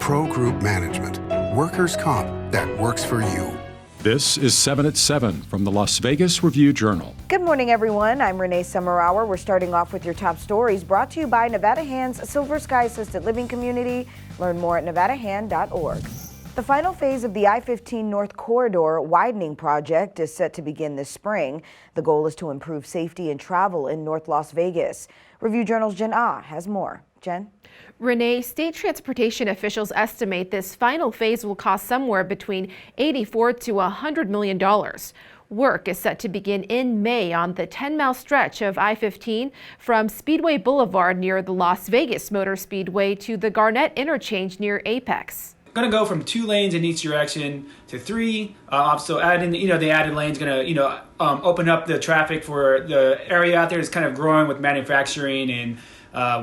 Pro Group Management. Workers' comp that works for you. This is 7 at 7 from the Las Vegas Review-Journal. Good morning, everyone. I'm Renee Summerhour. We're starting off with your top stories brought to you by Nevada Hand's Silver Sky Assisted Living Community. Learn more at nevadahand.org. The final phase of the I-15 North Corridor widening project is set to begin this spring. The goal is to improve safety and travel in North Las Vegas. Review-Journal's Jen Ah has more. Jen? Renee, state transportation officials estimate this final phase will cost somewhere between $84 to $100 million. Work is set to begin in May on the 10-mile stretch of I-15 from Speedway Boulevard near the Las Vegas Motor Speedway to the Garnett Interchange near Apex. Going to go from 2 lanes in each direction to 3. So adding, the added lane's going to, open up the traffic for the area out there is kind of growing with manufacturing and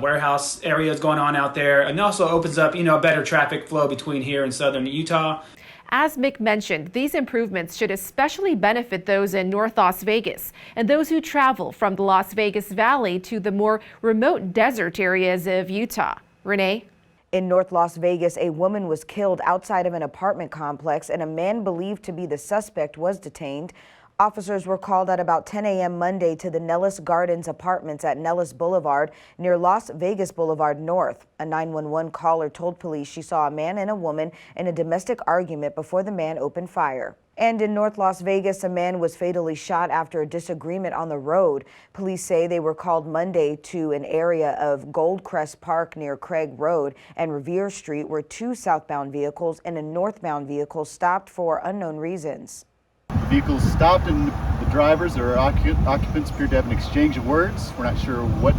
warehouse areas going on out there, and also opens up, better traffic flow between here and southern Utah. As Mick mentioned, these improvements should especially benefit those in North Las Vegas and those who travel from the Las Vegas Valley to the more remote desert areas of Utah. Renee? In North Las Vegas, a woman was killed outside of an apartment complex and a man believed to be the suspect was detained. Officers were called at about 10 a.m. Monday to the Nellis Gardens apartments at Nellis Boulevard near Las Vegas Boulevard North. A 911 caller told police she saw a man and a woman in a domestic argument before the man opened fire. And in North Las Vegas, a man was fatally shot after a disagreement on the road. Police say they were called Monday to an area of Goldcrest Park near Craig Road and Revere Street where 2 southbound vehicles and a northbound vehicle stopped for unknown reasons. The vehicles stopped and the drivers or occupants appeared to have an exchange of words. We're not sure what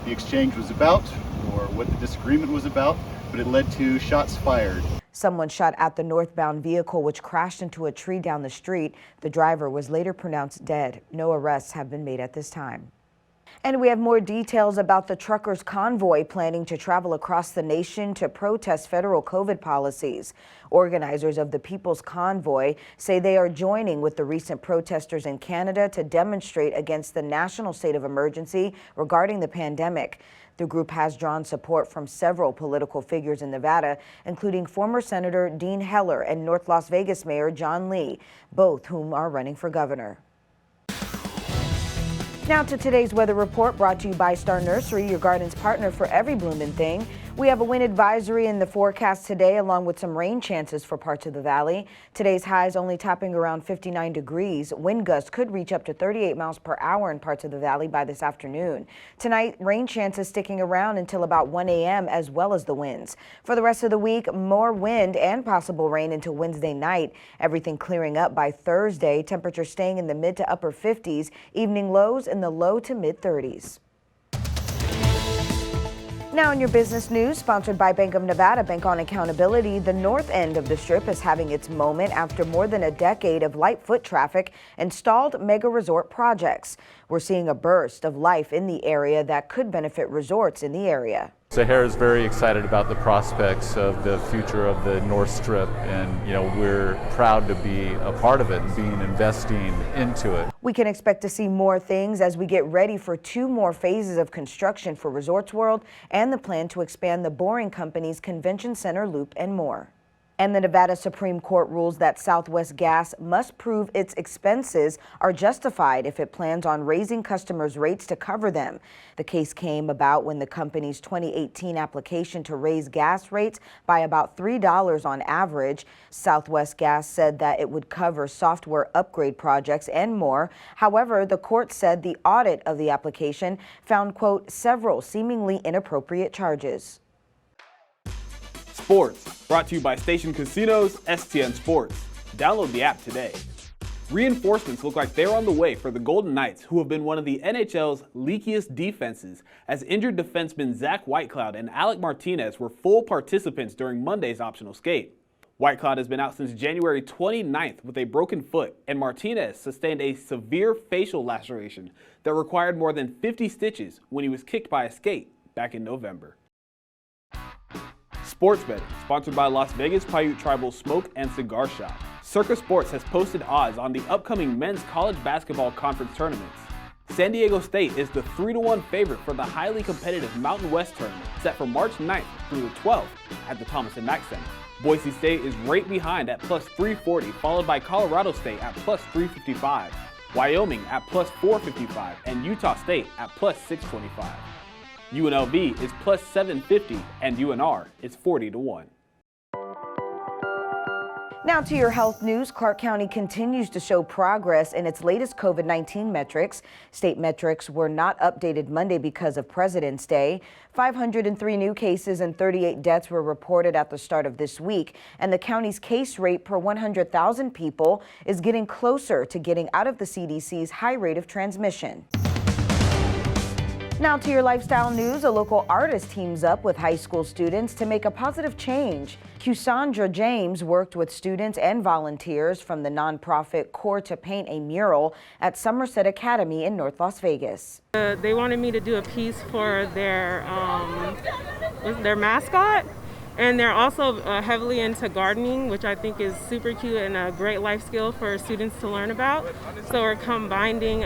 the exchange was about or what the disagreement was about, but it led to shots fired. Someone shot at the northbound vehicle, which crashed into a tree down the street. The driver was later pronounced dead. No arrests have been made at this time. And we have more details about the truckers' convoy planning to travel across the nation to protest federal COVID policies. Organizers of the People's Convoy say they are joining with the recent protesters in Canada to demonstrate against the national state of emergency regarding the pandemic. The group has drawn support from several political figures in Nevada, including former Senator Dean Heller and North Las Vegas Mayor John Lee, both whom are running for governor. Now to today's weather report brought to you by Star Nursery, your garden's partner for every bloomin' thing. We have a wind advisory in the forecast today, along with some rain chances for parts of the valley. Today's highs only topping around 59 degrees. Wind gusts could reach up to 38 miles per hour in parts of the valley by this afternoon. Tonight, rain chances sticking around until about 1 a.m. as well as the winds. For the rest of the week, more wind and possible rain until Wednesday night. Everything clearing up by Thursday. Temperatures staying in the mid to upper 50s. Evening lows in the low to mid 30s. Now in your business news, sponsored by Bank of Nevada, Bank on Accountability, the north end of the Strip is having its moment after more than a decade of light foot traffic and stalled mega resort projects. We're seeing a burst of life in the area that could benefit resorts in the area. Sahara is very excited about the prospects of the future of the North Strip, and we're proud to be a part of it and investing into it. We can expect to see more things as we get ready for 2 more phases of construction for Resorts World and the plan to expand the Boring Company's Convention Center loop and more. And the Nevada Supreme Court rules that Southwest Gas must prove its expenses are justified if it plans on raising customers' rates to cover them. The case came about when the company's 2018 application to raise gas rates by about $3 on average. Southwest Gas said that it would cover software upgrade projects and more. However, the court said the audit of the application found, quote, several seemingly inappropriate charges. Sports, brought to you by Station Casinos, STN Sports. Download the app today. Reinforcements look like they're on the way for the Golden Knights, who have been one of the NHL's leakiest defenses, as injured defensemen Zach Whitecloud and Alec Martinez were full participants during Monday's optional skate. Whitecloud has been out since January 29th with a broken foot, and Martinez sustained a severe facial laceration that required more than 50 stitches when he was kicked by a skate back in November. Sports betting, sponsored by Las Vegas Paiute Tribal Smoke and Cigar Shop. Circa Sports has posted odds on the upcoming men's college basketball conference tournaments. San Diego State is the 3-1 favorite for the highly competitive Mountain West tournament set for March 9th through the 12th at the Thomas & Mack Center. Boise State is right behind at plus 340, followed by Colorado State at plus 355, Wyoming at plus 455, and Utah State at plus 625. UNLV is plus 750, and UNR is 40-1. Now to your health news. Clark County continues to show progress in its latest COVID-19 metrics. State metrics were not updated Monday because of President's Day. 503 new cases and 38 deaths were reported at the start of this week, and the county's case rate per 100,000 people is getting closer to getting out of the CDC's high rate of transmission. Now to your lifestyle news. A local artist teams up with high school students to make a positive change. Cassandra James worked with students and volunteers from the nonprofit Core to paint a mural at Somerset Academy in North Las Vegas. They wanted me to do a piece for their mascot, and they're also heavily into gardening, which I think is super cute and a great life skill for students to learn about. So we're combining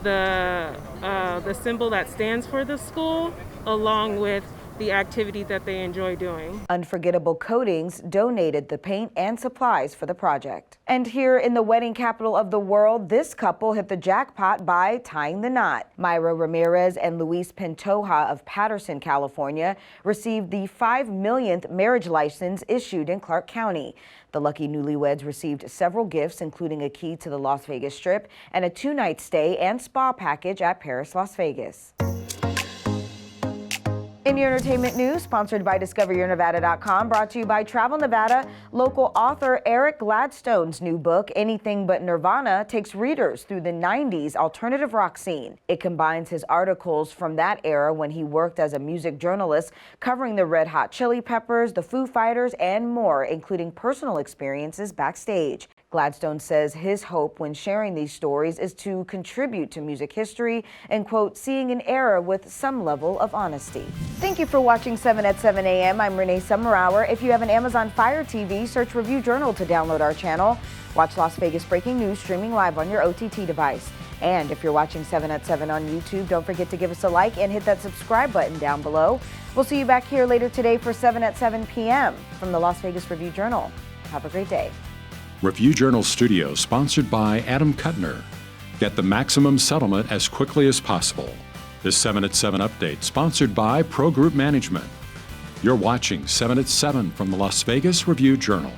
the symbol that stands for the school along with the activity that they enjoy doing. Unforgettable Coatings donated the paint and supplies for the project. And here in the wedding capital of the world, this couple hit the jackpot by tying the knot. Myra Ramirez and Luis Pantoja of Patterson, California, received the 5 millionth marriage license issued in Clark County. The lucky newlyweds received several gifts, including a key to the Las Vegas Strip and a 2-night stay and spa package at Paris, Las Vegas. In your entertainment news, sponsored by DiscoverYourNevada.com, brought to you by Travel Nevada, local author Eric Gladstone's new book, Anything But Nirvana, takes readers through the 90s alternative rock scene. It combines his articles from that era when he worked as a music journalist, covering the Red Hot Chili Peppers, the Foo Fighters, and more, including personal experiences backstage. Gladstone says his hope when sharing these stories is to contribute to music history and, quote, seeing an era with some level of honesty. Thank you for watching 7 at 7 a.m. I'm Renee Summerhour. If you have an Amazon Fire TV, search Review Journal to download our channel. Watch Las Vegas Breaking News streaming live on your OTT device. And if you're watching 7 at 7 on YouTube, don't forget to give us a like and hit that subscribe button down below. We'll see you back here later today for 7 at 7 p.m. from the Las Vegas Review Journal. Have a great day. Review Journal Studio, sponsored by Adam Kuttner. Get the maximum settlement as quickly as possible. This 7 at 7 update, sponsored by Pro Group Management. You're watching 7 at 7 from the Las Vegas Review Journal.